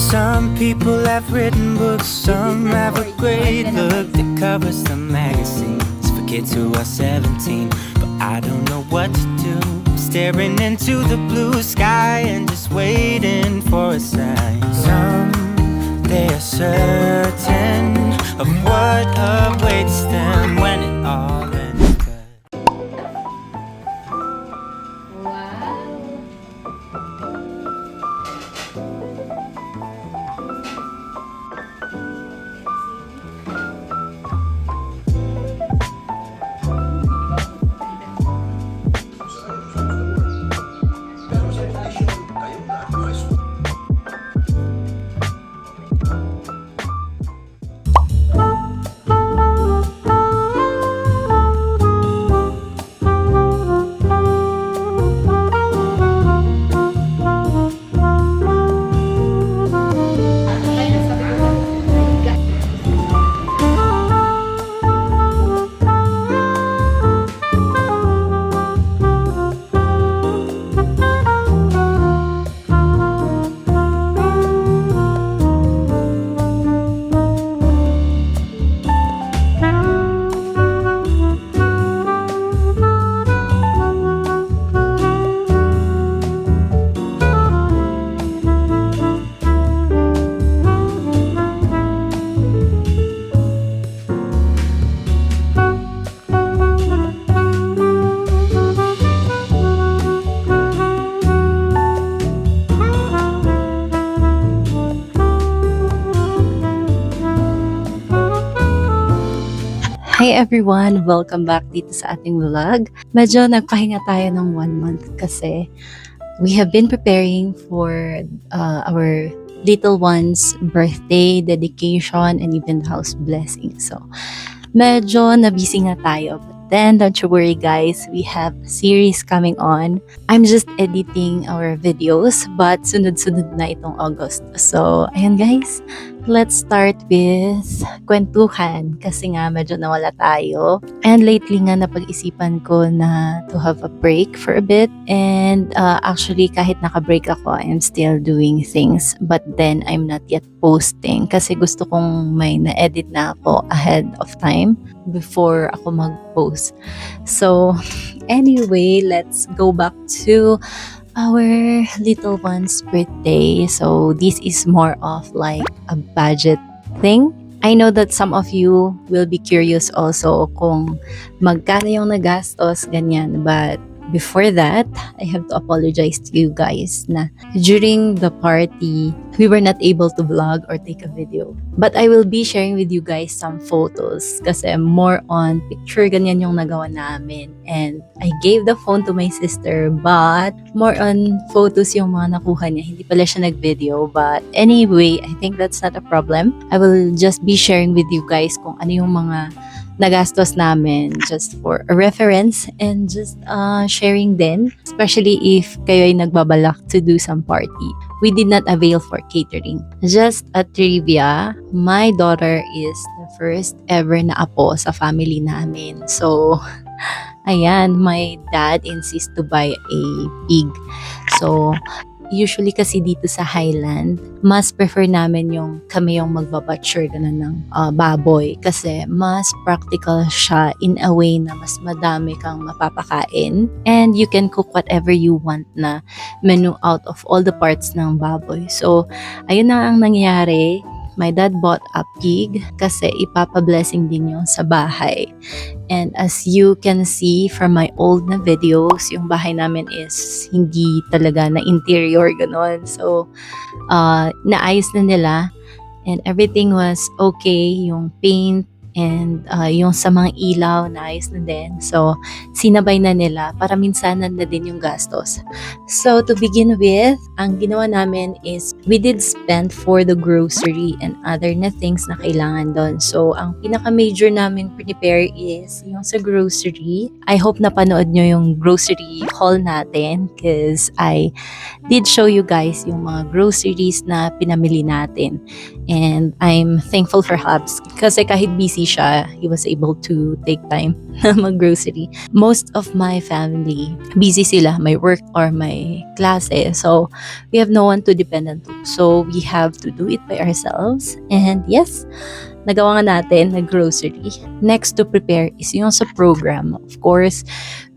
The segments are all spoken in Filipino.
Some people have written books, some have a great look that covers the magazines for kids who are 17. But I don't know what to do, staring into the blue sky and just waiting for a sign. Some, they are certain of what awaits them when it all ends. Hi everyone! Welcome back dito sa ating vlog. Medyo nagpahinga tayo ng 1 month kasi we have been preparing for our little one's birthday, dedication, and even house blessing. So, medyo nabusy nga tayo. But then, don't you worry guys, we have a series coming on. I'm just editing our videos, but sunod-sunod na itong August. So, ayun guys, let's start with kwentuhan kasi nga medyo nawala tayo. And lately nga napag-isipan ko na to have a break for a bit. And actually kahit naka-break ako, I'm still doing things. But then I'm not yet posting kasi gusto kong may na-edit na ako ahead of time before ako mag-post. So anyway, let's go back to our little one's birthday. So this is more of like a budget thing. I know that some of you will be curious also kung magkano yung nagastos, ganyan. But before that, I have to apologize to you guys na during the party, we were not able to vlog or take a video. But I will be sharing with you guys some photos kasi more on picture, ganyan yung nagawa namin. And I gave the phone to my sister, but more on photos yung mga nakuha niya. Hindi pala siya nag-video. But anyway, I think that's not a problem. I will just be sharing with you guys kung ano yung mga nagastos namin just for a reference and just sharing din, especially if kayo ay nagbabalak to do some party. We did not avail for catering. Just a trivia, my daughter is the first ever na apo sa family namin. So, ayan, my dad insists to buy a pig. So, usually kasi dito sa Highland, mas prefer namin yung kami yung magbabutcher ganun ng baboy kasi mas practical siya in a way na mas madami kang mapapakain and you can cook whatever you want na menu out of all the parts ng baboy. So, ayun na ang nangyari. My dad bought a pig kasi ipapa-blessing din yun sa bahay. And as you can see from my old na videos, yung bahay namin is hindi talaga na interior, ganon. So, naayos na nila and everything was okay. Yung paint and yung sa mga ilaw, naayos na din. So, sinabay na nila para minsanan na din yung gastos. So, to begin with, ang ginawa namin is we did spend for the grocery and other na things na kailangan doon. So, ang pinaka-major namin prepare is yung sa grocery. I hope napanood nyo yung grocery haul natin because I did show you guys yung mga groceries na pinamili natin. And I'm thankful for Hubs kasi kahit busy he was able to take time na mag-grocery. Most of my family, busy sila, may work or may klase. So, we have no one to depend on to. So, we have to do it by ourselves. And yes, nagawa nga natin na grocery. Next to prepare is yung sa program. Of course,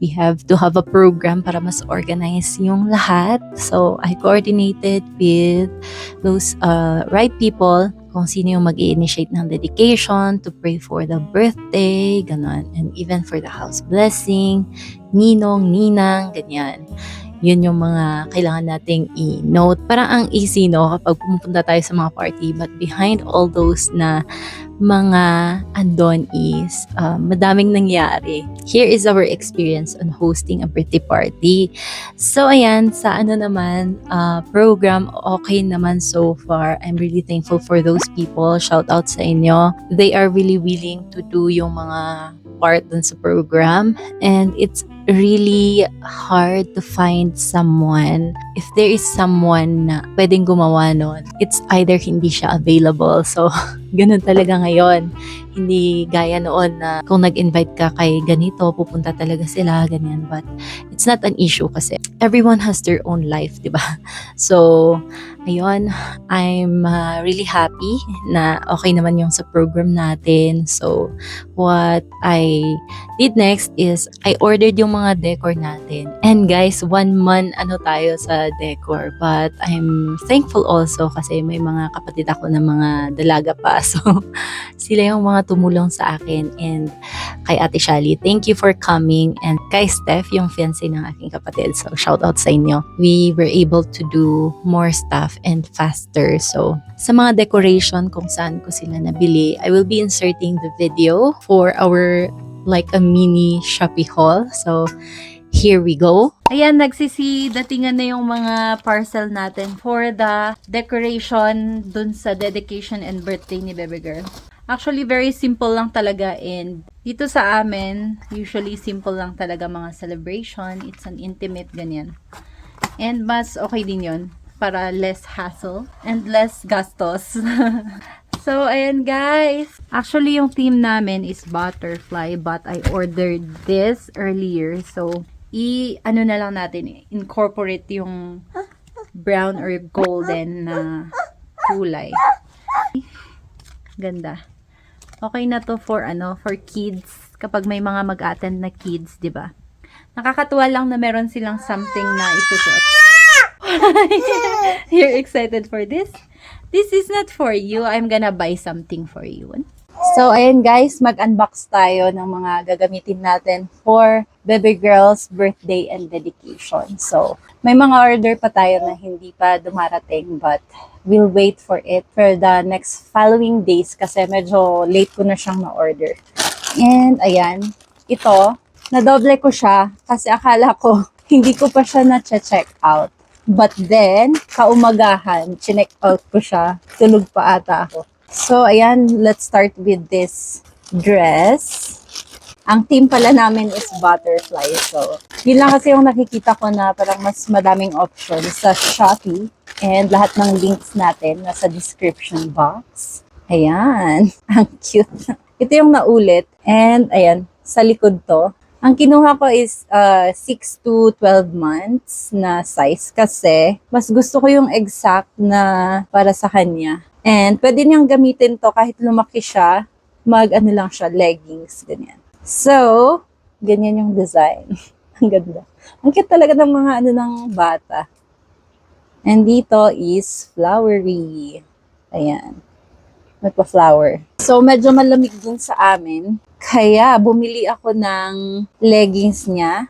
we have to have a program para mas organize yung lahat. So, I coordinated with those right people kung sino yung mag-i-initiate ng dedication, to pray for the birthday, ganon. And even for the house blessing, ninong, ninang, ganyan. Yun yung mga kailangan nating i-note. Parang ang easy, no, kapag pumupunta tayo sa mga party. But behind all those na mga andon is madaming nangyari. Here is our experience on hosting a birthday party. So, ayan, sa ano naman, program, okay naman so far. I'm really thankful for those people. Shout out sa inyo. They are really willing to do yung mga part dun sa program. And it's really hard to find someone. If there is someone na pwedeng gumawa nun, it's either hindi siya available. So, ganun talaga ngayon. Hindi gaya noon na kung nag-invite ka kay ganito, pupunta talaga sila, ganyan. But it's not an issue kasi everyone has their own life, di ba? So, ayun, I'm really happy na okay naman yung sa program natin. So, what I did next is I ordered yung mga decor natin. And guys, 1 month tayo sa decor. But I'm thankful also kasi may mga kapatid ako na mga dalaga pa. So, sila yung mga tumulong sa akin. And kay Ate Shali, thank you for coming. And kay Steph, yung fiancé ng aking kapatid. So, shout out sa inyo. We were able to do more stuff and faster. So, sa mga decoration kung saan ko sila nabili, I will be inserting the video for our like a mini Shopee haul. So, here we go. Ayan, datingan na yung mga parcel natin for the decoration dun sa dedication and birthday ni Baby Girl. Actually, very simple lang talaga, and dito sa amin, usually simple lang talaga mga celebration. It's an intimate ganyan. And mas okay din yun para less hassle and less gastos. So, ayan guys. Actually, yung theme namin is butterfly, but I ordered this earlier. So, ano na lang natin, incorporate yung brown or golden na kulay. Ganda. Okay na to for for kids, kapag may mga mag-attend na kids, 'di ba? Nakakatuwa lang na meron silang something na isusuot. You're excited for this? This is not for you. I'm gonna buy something for you. So, ayan guys, mag-unbox tayo ng mga gagamitin natin for Baby Girl's birthday and dedication. So, may mga order pa tayo na hindi pa dumarating, but we'll wait for it for the next following days kasi medyo late ko na siyang na-order. And, ayan, ito, nadoble ko siya kasi akala ko hindi ko pa siya na-check out. But then, kaumagahan, chinek out ko siya, tulog pa ata ako. So, ayan, let's start with this dress. Ang theme pala namin is butterfly. So, yun lang kasi yung nakikita ko na parang mas madaming options sa Shopee. And lahat ng links natin nasa description box. Ayan, ang cute. Ito yung naulit. And, ayan, sa likod to. Ang kinuha ko is 6 to 12 months na size kasi mas gusto ko yung exact na para sa kanya. And pwede niyang gamitin to kahit lumaki siya, lang siya, leggings, ganyan. So, ganyan yung design. Ang ganda. Ang cute talaga ng mga ng bata. And dito is flowery. Ayan. May pa-flower. So, medyo malamig din sa amin. Kaya, bumili ako ng leggings niya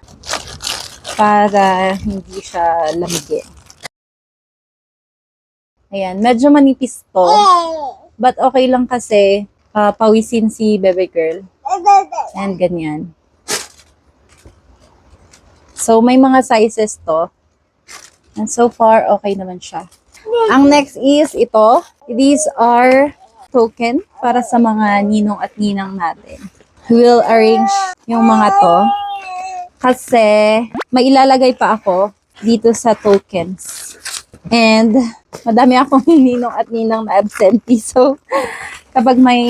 para hindi siya lamigin. Ayan, medyo manipis to. But okay lang kasi pawisin si Baby Girl. And ganyan. So, may mga sizes to. And so far, okay naman siya. Ang next is ito. These are token para sa mga ninong at ninang natin. We'll arrange yung mga to. Kasi, may ilalagay pa ako dito sa tokens. And madami akong ninong at ninang na absentee. So, kapag may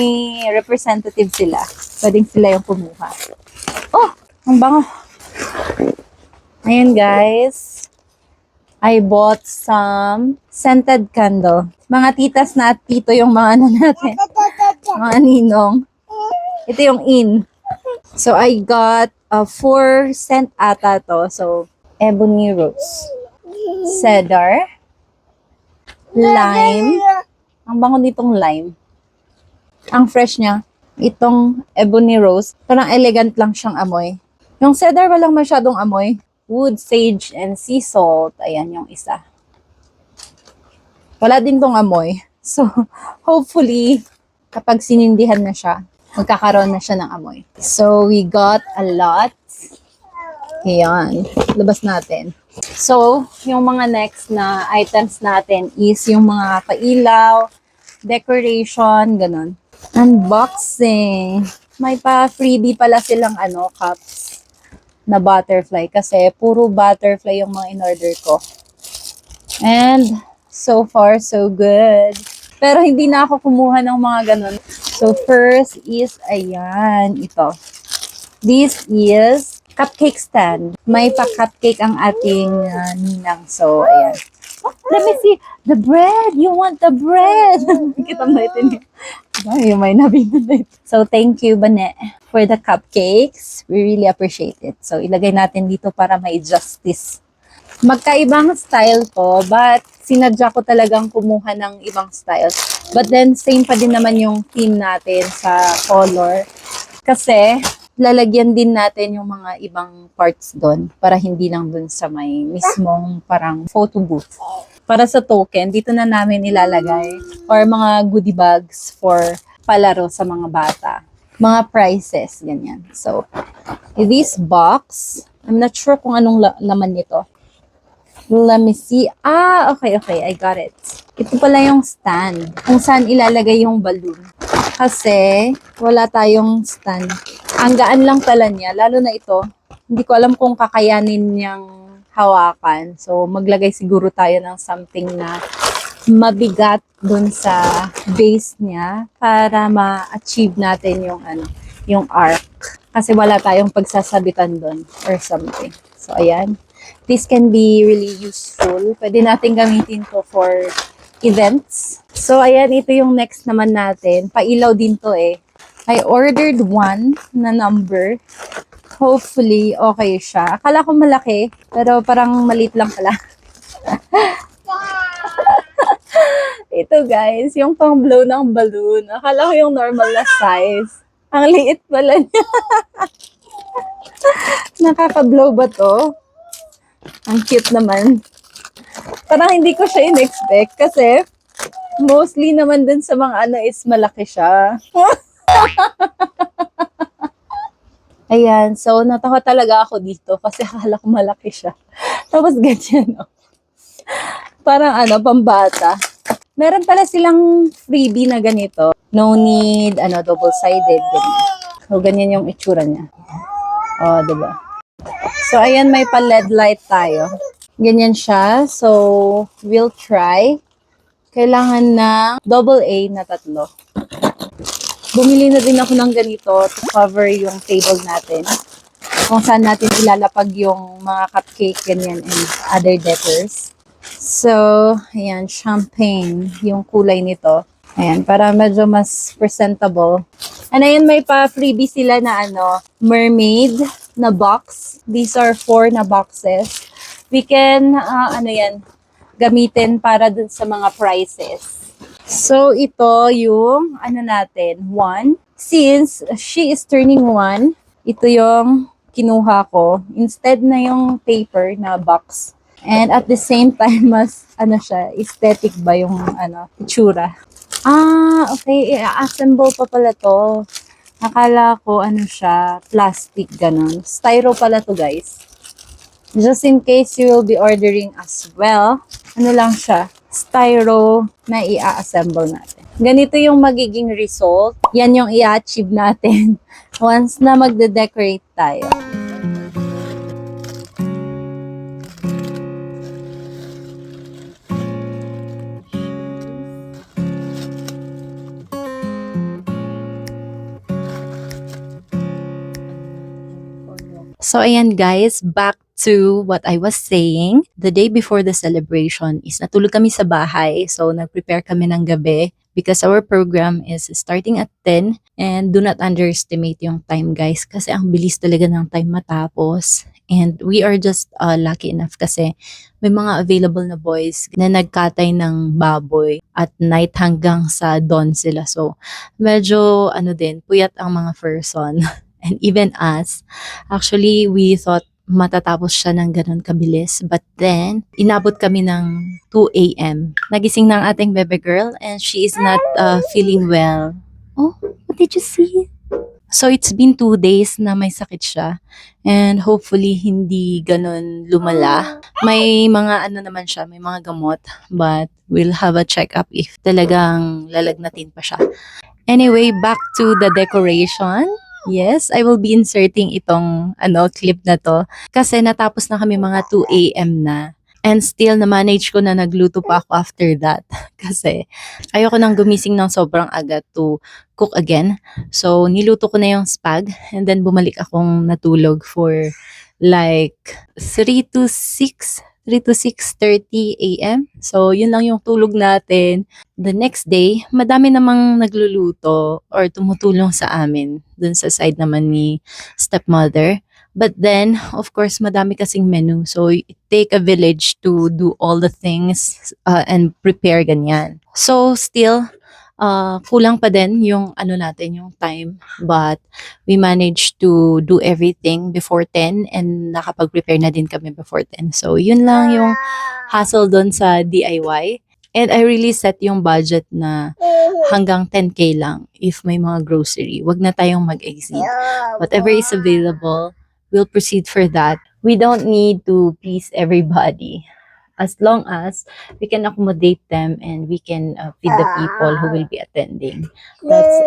representative sila, pwedeng sila yung kumuha. Oh, ang bango. Ayan guys. I bought some scented candle. Mga titas na at tito yung mga ano natin. Mga ninong. Ito yung in. So, I got 4 scent ata to. So, ebony rose, cedar, lime. Ang bango nitong lime. Ang fresh niya. Itong ebony rose, parang elegant lang siyang amoy. Yung cedar walang masyadong amoy. Wood, sage, and sea salt. Ayan yung isa. Wala din tong amoy. So, hopefully, kapag sinindihan na siya, magkakaroon na siya ng amoy. So, we got a lot. Ayan. Labas natin. So, yung mga next na items natin is yung mga pailaw, decoration, ganun. Unboxing. May pa freebie pala silang cups na butterfly kasi puro butterfly yung mga in-order ko. And so far, so good. Pero hindi na ako kumuha ng mga ganun. So first is, ayan, ito. This is cupcake stand. May pa-cupcake ang ating ninang. So, ayan. Oh, let me see. The bread. You want the bread. Kita mo ito niya. Yung may nabinunod. So, thank you, Bane, for the cupcakes. We really appreciate it. So, ilagay natin dito para may justice. Magkaibang style to, but sinadya ko talagang kumuha ng ibang style. But then, same pa din naman yung theme natin sa color. Kasi, lalagyan din natin yung mga ibang parts doon para hindi lang doon sa may mismong parang photo booth. Para sa token, dito na namin ilalagay or mga goodie bags for palaro sa mga bata. Mga prizes, ganyan. So, this box, I'm not sure kung anong laman nito. Let me see. Okay. I got it. Ito pala yung stand. Kung saan ilalagay yung balloon. Kasi, wala tayong stand. Ang gaan lang pala niya, lalo na ito. Hindi ko alam kung kakayanin niyang hawakan. So, maglagay siguro tayo ng something na mabigat dun sa base niya para ma-achieve natin yung arc. Kasi wala tayong pagsasabitan dun or something. So, ayan. This can be really useful. Pwede natin gamitin to for events. So, ayan, ito yung next naman natin. Pailaw din to eh. I ordered one na number. Hopefully, okay siya. Akala ko malaki, pero parang maliit lang pala. Ito guys, yung pang-blow ng balloon. Akala ko yung normal na size. Ang liit pala niya. Nakaka-blow ba to? Ang cute naman. Parang hindi ko siya in-expect kasi mostly naman dun sa mga is malaki siya. Ayan, so natawa talaga ako dito kasi akala ko malaki siya. Tapos ganyan, no? Parang pambata. Meron pala silang freebie na ganito. No need, double-sided, ganyan. So, ganyan yung itsura niya. Diba? So, ayan, may pa-LED light tayo. Ganyan siya. So, we'll try. Kailangan ng AA na 3. Bumili na din ako ng ganito to cover yung table natin. Kung saan natin ilalapag yung mga cupcake, ganyan, and other decors. So, ayan, champagne, yung kulay nito. Ayan, para medyo mas presentable. And ayan, may pa-freebie sila na mermaid na box. These are 4 na boxes. We can, gamitin para dun sa mga prizes. So, ito yung, natin, 1. Since she is turning 1, ito yung kinuha ko. Instead na yung paper na box. And at the same time, mas, siya, aesthetic ba yung, itsura. Okay. I-assemble pa pala to. Akala ko, siya, plastic, ganun. Styro pala to, guys. Just in case you will be ordering as well, lang siya, styro na i-assemble natin. Ganito yung magiging result. Yan yung i-achieve natin once na magde-decorate tayo. So ayan guys, back to what I was saying. The day before the celebration is natulog kami sa bahay. So nag-prepare kami ng gabi because our program is starting at 10 and do not underestimate yung time guys kasi ang bilis talaga ng time matapos. And we are just lucky enough kasi may mga available na boys na nagkatay ng baboy at night hanggang sa dawn sila. So medyo din, puyat ang mga person. And even us, actually, we thought matatapos siya ng ganun kabilis. But then, inabot kami ng 2 a.m. Nagising ng ating bebe girl and she is not feeling well. Oh, what did you see? So, it's been 2 days na may sakit siya. And hopefully, hindi ganun lumala. May mga naman siya, may mga gamot. But we'll have a check-up if talagang lalagnatin pa siya. Anyway, back to the decoration. Yes, I will be inserting itong clip na to kasi natapos na kami mga 2 a.m. na. And still, na-manage ko na nagluto pa ako after that. Kasi ayoko nang gumising ng sobrang aga to cook again. So, niluto ko na yung spag and then bumalik akong natulog for like 3 to 6:30 a.m. So, yun lang yung tulog natin. The next day, madami namang nagluluto or tumutulong sa amin dun sa side naman ni stepmother. But then, of course, madami kasing menu. So, it take a village to do all the things and prepare ganyan. So, still, kulang pa din yung natin, yung time. But we managed to do everything before 10 and nakapag-prepare na din kami before 10. So, yun lang yung hassle doon sa DIY. And I really set yung budget na hanggang 10K lang if may mga grocery. Wag na tayong mag-exceed. Whatever is available, we'll proceed for that. We don't need to please everybody. As long as we can accommodate them and we can feed the people who will be attending. That's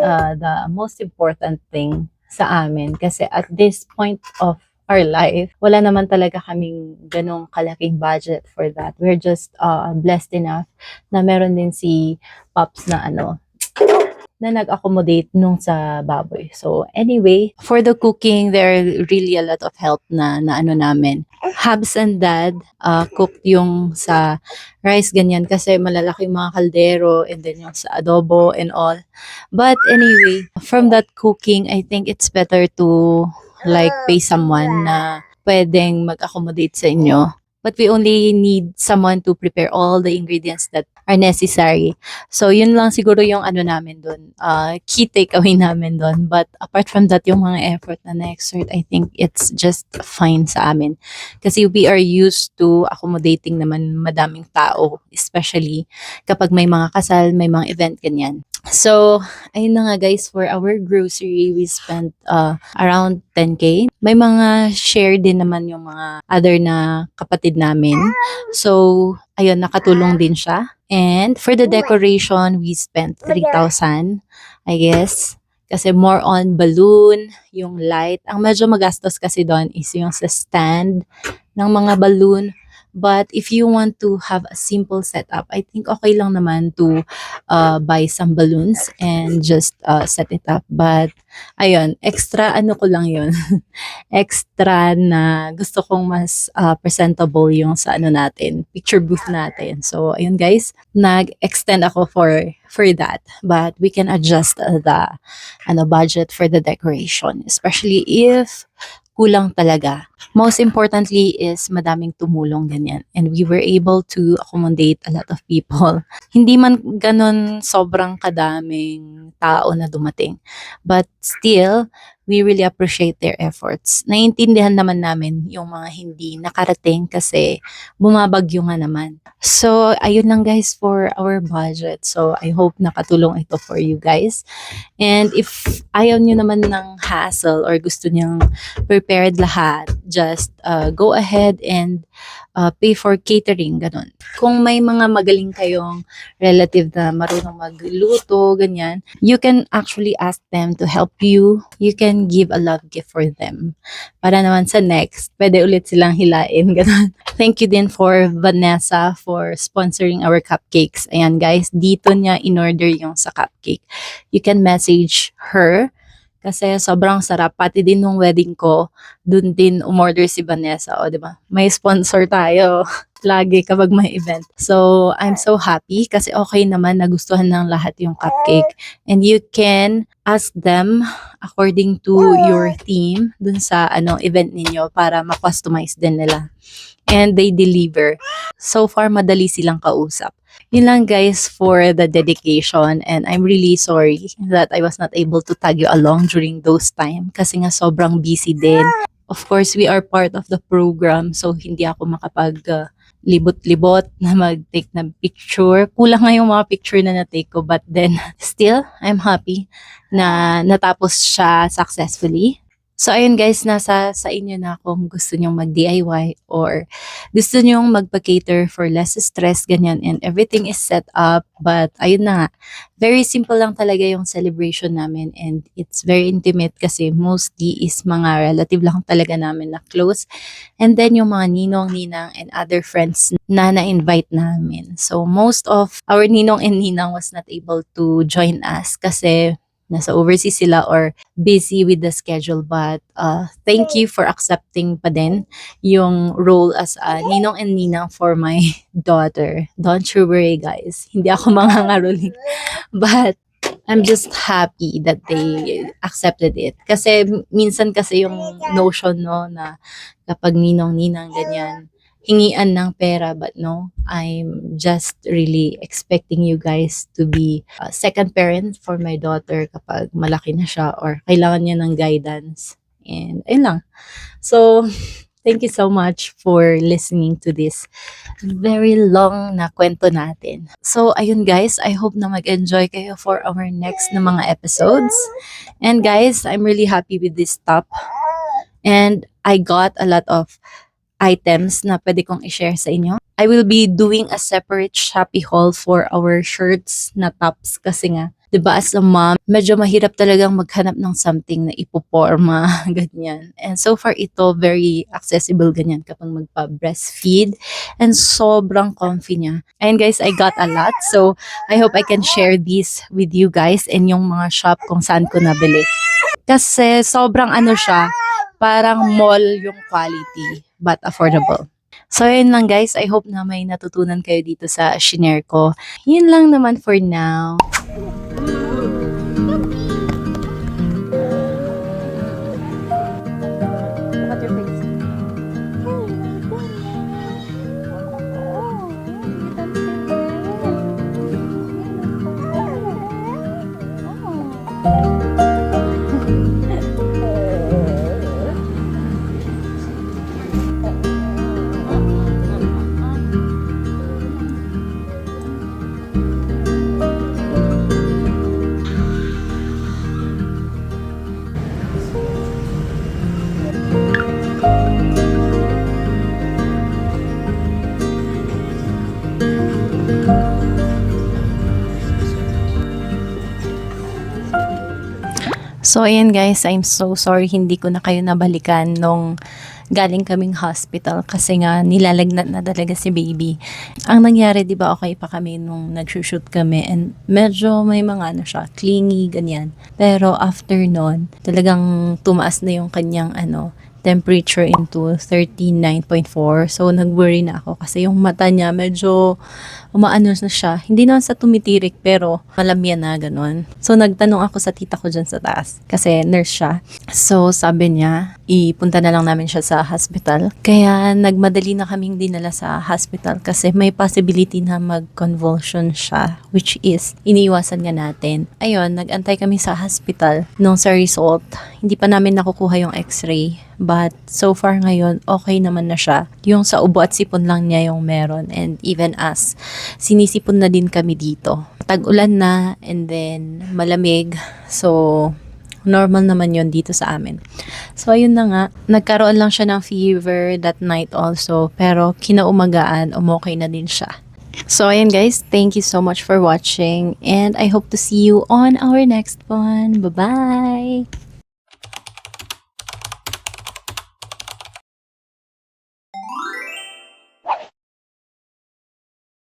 the most important thing sa amin. Kasi at this point of our life, wala naman talaga kaming ganong kalaking budget for that. We're just blessed enough na meron din si Pops na na nag-accommodate nung sa baboy. So anyway, for the cooking, there are really a lot of help na namin. Habs and Dad cooked yung sa rice ganyan kasi malalaki yung mga kaldero and then yung sa adobo and all. But anyway, from that cooking, I think it's better to like pay someone na pwedeng mag-accommodate sa inyo. But we only need someone to prepare all the ingredients that are necessary. So, yun lang siguro yung namin doon. Key takeaway namin doon. But apart from that, yung mga effort na na-exert, I think it's just fine sa amin. Kasi we are used to accommodating naman madaming tao. Especially kapag may mga kasal, may mga event, ganyan. So, ayun na nga guys, for our grocery, we spent around 10K. May mga share din naman yung mga other na kapatid namin. So, ayun, nakatulong din siya. And for the decoration, we spent 3,000, I guess. Kasi more on balloon, yung light. Ang medyo magastos kasi doon is yung sa stand ng mga balloon. But if you want to have a simple setup, I think okay lang naman to buy some balloons and just set it up. But ayun, extra ko lang yun. Extra na gusto kong mas presentable yung sa natin, picture booth natin. So ayun guys, nag-extend ako for that. But we can adjust the budget for the decoration, especially if kulang talaga. Most importantly is madaming tumulong ganyan. And we were able to accommodate a lot of people. Hindi man ganon sobrang kadaming tao na dumating. But still, we really appreciate their efforts. Naiintindihan naman namin yung mga hindi nakarating kasi bumabagyo nga naman. So, ayun lang guys for our budget. So, I hope nakatulong ito for you guys. And if ayaw nyo naman ng hassle or gusto nyong prepared lahat, just go ahead and pay for catering, ganun. Kung may mga magaling kayong relative na marunong magluto, ganyan, you can actually ask them to help you. You can give a love gift for them. Para naman sa next, pwede ulit silang hilain, ganun. Thank you din for Vanessa for sponsoring our cupcakes. Ayan guys, dito niya in-order yung sa cupcake. You can message her Kasi sobrang sarap. Pati din nung wedding ko, dun din umorder si Vanessa. O, di ba? May sponsor tayo lagi kapag may event. So, I'm so happy kasi okay naman, nagustuhan ng lahat yung cupcake. And you can ask them according to your theme dun sa event ninyo para ma-customize din nila. And they deliver. So far, madali silang kausap. Yun lang guys for the dedication, and I'm really sorry that I was not able to tag you along during those time kasi nga sobrang busy din. Of course, we are part of the program, so hindi ako makapag libot-libot na mag-take ng picture. Kulang nga yung mga picture na na-take ko, but then still, I'm happy na natapos siya successfully. So, ayun guys, nasa sa inyo na kung gusto nyong mag-DIY or gusto nyong magpa-cater for less stress, ganyan, and everything is set up. But, ayun na nga, very simple lang talaga yung celebration namin, and it's very intimate kasi mostly is mga relative lang talaga namin na close. And then, yung mga ninong, ninang, and other friends na na-invite namin. So, most of our ninong and ninang was not able to join us kasi nasa overseas sila or busy with the schedule, but thank you for accepting pa din yung role as a ninong and ninang for my daughter. Don't you worry guys, hindi ako mangangaroling, but I'm just happy that they accepted it. Kasi minsan kasi yung notion no na kapag ninong ninang ganyan hingian ng pera, but no, I'm just really expecting you guys to be a second parent for my daughter kapag malaki na siya or kailangan niya ng guidance. And ayun lang. So, thank you so much for listening to this very long na kwento natin. So, ayun guys, I hope na mag-enjoy kayo for our next na mga episodes. And guys, I'm really happy with this top. And I got a lot of items na pwede kong i-share sa inyo. I will be doing a separate Shopee haul for our shirts na tops kasi nga, 'di ba, as a mom, medyo mahirap talagang maghanap ng something na ipoporma, ganyan. And so far ito, very accessible ganyan kapag magpa-breastfeed, and sobrang comfy niya. And guys, I got a lot, so I hope I can share this with you guys and yung mga shop kung saan ko nabili. Kasi sobrang siya, parang mall yung quality, but affordable. So, yun lang guys. I hope na may natutunan kayo dito sa shinare ko. Yun lang naman for now. Look at your face. So, ayan guys, I'm so sorry hindi ko na kayo nabalikan nung galing kaming hospital kasi nga nilalagnat na talaga si baby. Ang nangyari, di ba, okay pa kami nung nag-shoot kami and medyo may mga siya, clingy, ganyan. Pero after nun, talagang tumaas na yung kanyang temperature into 39.4. So, nag-worry na ako kasi yung mata niya medyo umaano na siya. Hindi naman sa tumitirik pero malamya na ganun. So, nagtanong ako sa tita ko dyan sa taas kasi nurse siya. So, sabi niya, ipunta na lang namin siya sa hospital. Kaya, nagmadali na kaming dinala sa hospital kasi may possibility na mag-convulsion siya, which is, iniiwasan nga natin. Ayun, nag-antay kami sa hospital nung sa result. Hindi pa namin nakukuha yung x-ray. But, so far ngayon, okay naman na siya. Yung sa ubo at sipon lang niya yung meron. And even us, sinisipon na din kami dito. Tag-ulan na, and then malamig. So, normal naman yon dito sa amin. So, ayun na nga. Nagkaroon lang siya ng fever that night also. Pero, kinaumagaan, umokay na din siya. So, ayun guys. Thank you so much for watching. And I hope to see you on our next one. Bye-bye!